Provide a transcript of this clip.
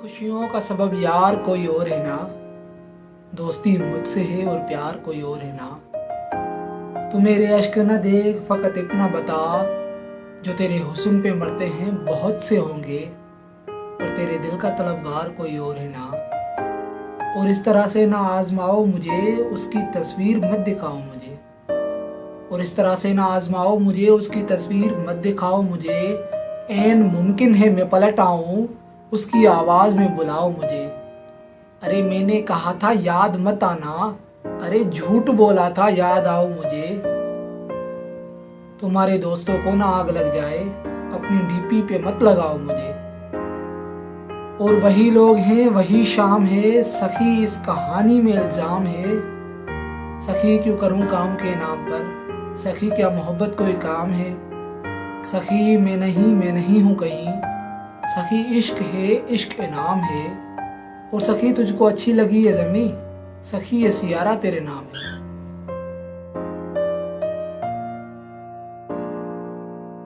खुशियों का सबब यार कोई और है ना, दोस्ती मुझसे है और प्यार कोई और है ना। तू मेरे अश्क न देख, फकत इतना बता, जो तेरे हुस्न पे मरते हैं बहुत से होंगे, और तेरे दिल का तलबगार कोई और है ना। और इस तरह से ना आजमाओ मुझे, उसकी तस्वीर मत दिखाओ मुझे। और इस तरह से ना आजमाओ मुझे, उसकी तस्वीर मत दिखाओ मुझे। ऐन मुमकिन है मैं पलट आऊं, उसकी आवाज़ में बुलाओ मुझे। अरे मैंने कहा था याद मत आना, अरे झूठ बोला था याद आओ मुझे। तुम्हारे दोस्तों को ना आग लग जाए, अपनी डीपी पे मत लगाओ मुझे। और वही लोग हैं वही शाम है, सखी इस कहानी में इल्जाम है। सखी क्यों करूं काम के नाम पर, सखी क्या मोहब्बत कोई काम है। सखी मैं नहीं हूं कहीं, सखी इश्क है इश्क इनाम है। और सखी तुझको अच्छी लगी है ज़मीं, सखी ये सियारा तेरे नाम है।